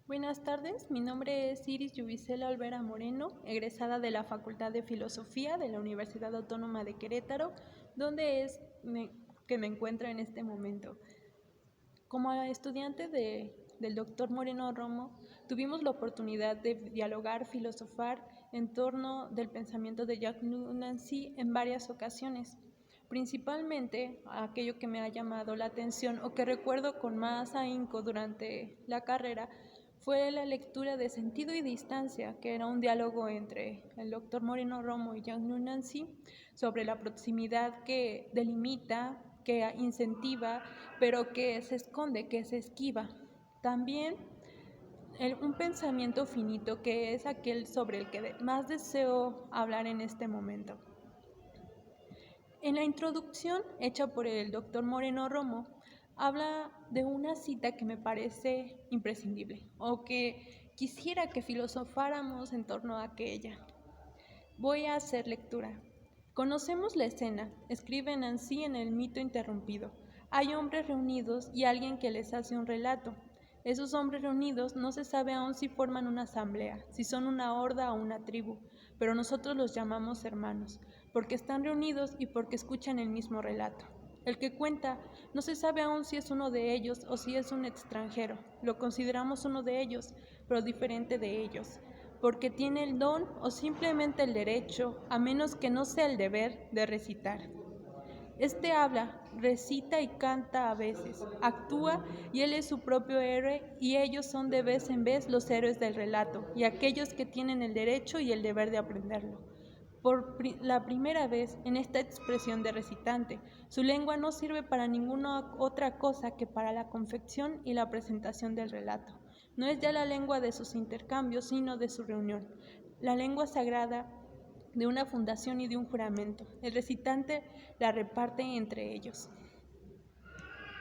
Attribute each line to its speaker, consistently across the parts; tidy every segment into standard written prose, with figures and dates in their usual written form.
Speaker 1: Buenas tardes, mi nombre es Iris Yubicela Olvera Moreno, egresada de la Facultad de Filosofía de la Universidad Autónoma de Querétaro, donde que me encuentro en este momento. Como estudiante del doctor Moreno Romo, tuvimos la oportunidad de dialogar, filosofar en torno del pensamiento de Jack Nancy en varias ocasiones. Principalmente aquello que me ha llamado la atención o que recuerdo con más ahínco durante la carrera fue la lectura de Sentido y Distancia, que era un diálogo entre el doctor Moreno Romo y Jack Nancy sobre la proximidad que delimita, que incentiva, pero que se esconde, que se esquiva. También un pensamiento finito, que es aquel sobre el que más deseo hablar en este momento. En la introducción hecha por el doctor Moreno Romo, habla de una cita que me parece imprescindible o que quisiera que filosofáramos en torno a aquella. Voy a hacer lectura. Conocemos la escena, escribe Nancy en El mito interrumpido. Hay hombres reunidos y alguien que les hace un relato. Esos hombres reunidos no se sabe aún si forman una asamblea, si son una horda o una tribu, pero nosotros los llamamos hermanos, porque están reunidos y porque escuchan el mismo relato. El que cuenta no se sabe aún si es uno de ellos o si es un extranjero. Lo consideramos uno de ellos, pero diferente de ellos, porque tiene el don o simplemente el derecho, a menos que no sea el deber, de recitar. Este habla, recita y canta a veces, actúa y él es su propio héroe y ellos son de vez en vez los héroes del relato y aquellos que tienen el derecho y el deber de aprenderlo. Por la primera vez en esta expresión de recitante, su lengua no sirve para ninguna otra cosa que para la confección y la presentación del relato. No es ya la lengua de sus intercambios, sino de su reunión. La lengua sagrada de una fundación y de un juramento. El recitante la reparte entre ellos.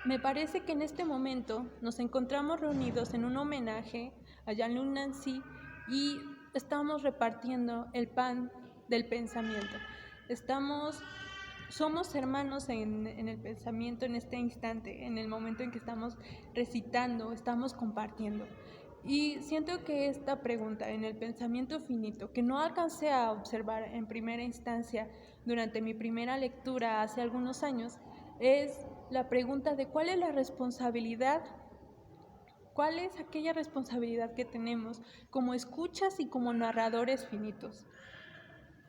Speaker 1: Me parece que en este momento nos encontramos reunidos en un homenaje a Jean Nancy y estamos repartiendo el pan del pensamiento. Somos hermanos en el pensamiento en este instante, en el momento en que estamos recitando, estamos compartiendo. Y siento que esta pregunta en el pensamiento finito, que no alcancé a observar en primera instancia durante mi primera lectura hace algunos años, es la pregunta de cuál es la responsabilidad, cuál es aquella responsabilidad que tenemos como escuchas y como narradores finitos.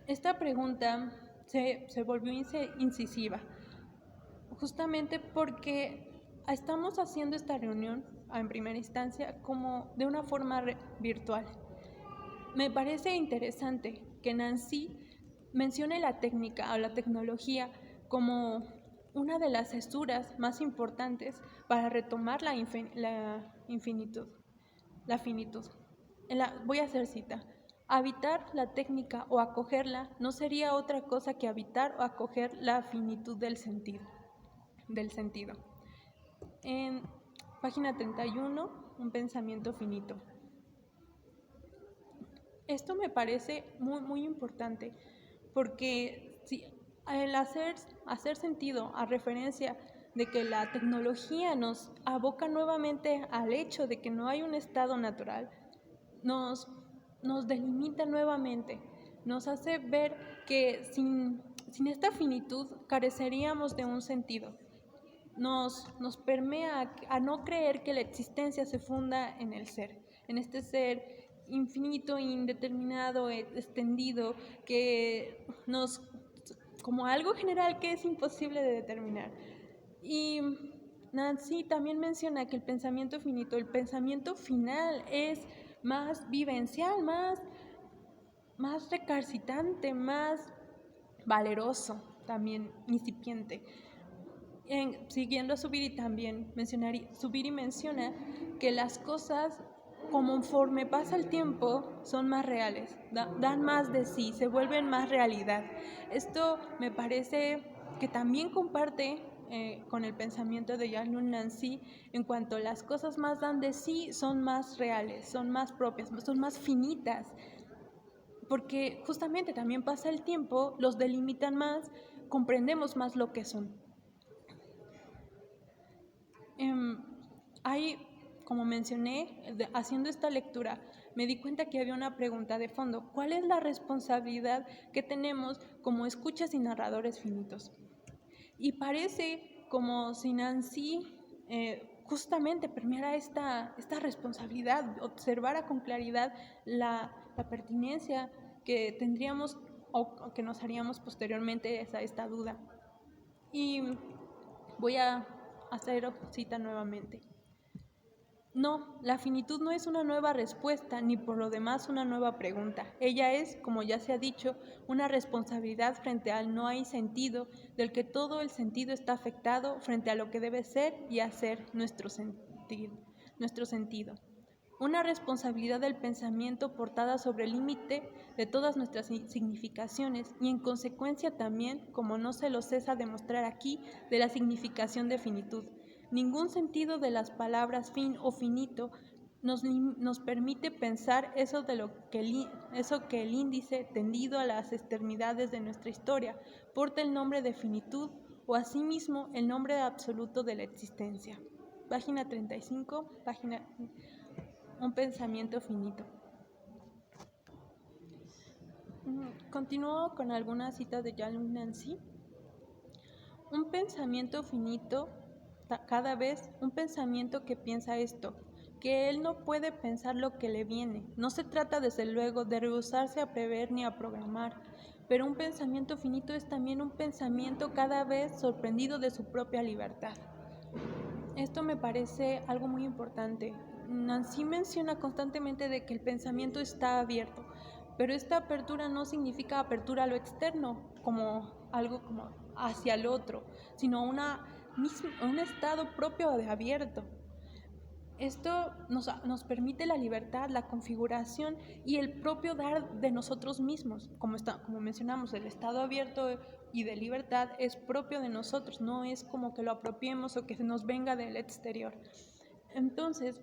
Speaker 1: Esta pregunta se volvió incisiva, justamente porque estamos haciendo esta reunión en primera instancia como de una forma virtual. Me parece interesante que Nancy mencione la técnica o la tecnología como una de las estructuras más importantes para retomar la finitud. Voy a hacer cita. Habitar la técnica o acogerla no sería otra cosa que habitar o acoger la finitud del sentido. En página 31, un pensamiento finito. Esto me parece muy importante porque el hacer sentido a referencia de que la tecnología nos aboca nuevamente al hecho de que no hay un estado natural, nos delimita nuevamente, nos hace ver que sin esta finitud careceríamos de un sentido. Nos permea a no creer que la existencia se funda en el ser, en este ser infinito, indeterminado, extendido, que como algo general que es imposible de determinar. Y Nancy también menciona que el pensamiento finito, el pensamiento final es más vivencial, más recalcitrante, más valeroso, también incipiente. Siguiendo a Zubiri también Zubiri menciona que las cosas conforme pasa el tiempo son más reales, dan más de sí, se vuelven más realidad. Esto me parece que también comparte con el pensamiento de Jack Nancy en cuanto las cosas más dan de sí son más reales, son más propias, son más finitas, porque justamente también pasa el tiempo, los delimitan más, comprendemos más lo que son. Hay como mencioné, haciendo esta lectura, me di cuenta que había una pregunta de fondo. ¿Cuál es la responsabilidad que tenemos como escuchas y narradores finitos? Y parece como si Nancy justamente permeara esta responsabilidad, observara con claridad la pertinencia que tendríamos o que nos haríamos posteriormente a esta duda. Y voy a hacer cita nuevamente. No, la finitud no es una nueva respuesta, ni por lo demás una nueva pregunta. Ella es, como ya se ha dicho, una responsabilidad frente al no hay sentido, del que todo el sentido está afectado frente a lo que debe ser y hacer nuestro sentido. Una responsabilidad del pensamiento portada sobre el límite de todas nuestras significaciones y en consecuencia también, como no se lo cesa demostrar aquí, de la significación de finitud. Ningún sentido de las palabras fin o finito nos permite pensar eso que el índice tendido a las extremidades de nuestra historia porta el nombre de finitud o asimismo el nombre absoluto de la existencia. Página 35, un pensamiento finito. Continúo con algunas citas de Jean Nancy. Un pensamiento finito, cada vez un pensamiento que piensa esto, que él no puede pensar lo que le viene. No se trata desde luego de rehusarse a prever ni a programar, pero un pensamiento finito es también un pensamiento cada vez sorprendido de su propia libertad. Esto me parece algo muy importante. Nancy menciona constantemente de que el pensamiento está abierto, pero esta apertura no significa apertura a lo externo, como algo como hacia el otro, sino un estado propio de abierto. Esto nos permite la libertad, la configuración y el propio dar de nosotros mismos. Como mencionamos, el estado abierto y de libertad es propio de nosotros, no es como que lo apropiemos o que nos venga del exterior. Entonces,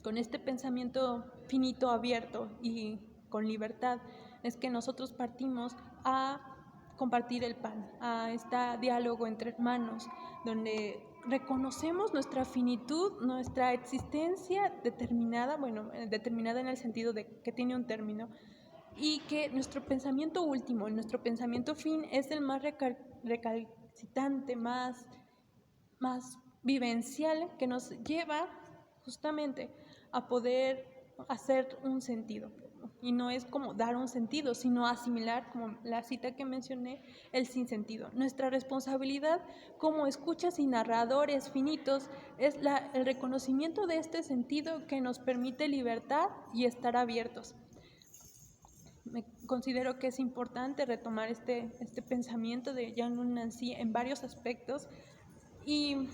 Speaker 1: con este pensamiento finito, abierto y con libertad, es que nosotros partimos a compartir el pan, a este diálogo entre hermanos, donde reconocemos nuestra finitud, nuestra existencia determinada, determinada en el sentido de que tiene un término, y que nuestro pensamiento último, nuestro pensamiento fin es el más recalcitrante, más vivencial, que nos lleva justamente a poder hacer un sentido. Y no es como dar un sentido, sino asimilar, como la cita que mencioné, el sinsentido. Nuestra responsabilidad como escuchas y narradores finitos es el reconocimiento de este sentido que nos permite libertad y estar abiertos. Me considero que es importante retomar este pensamiento de Jean Nancy en varios aspectos y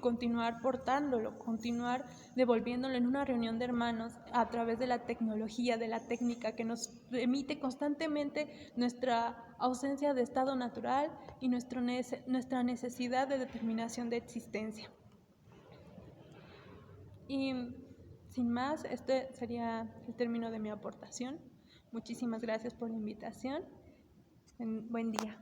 Speaker 1: continuar portándolo, continuar devolviéndolo en una reunión de hermanos a través de la tecnología, de la técnica que nos remite constantemente nuestra ausencia de estado natural y nuestra necesidad de determinación de existencia. Y sin más, este sería el término de mi aportación. Muchísimas gracias por la invitación. Buen día.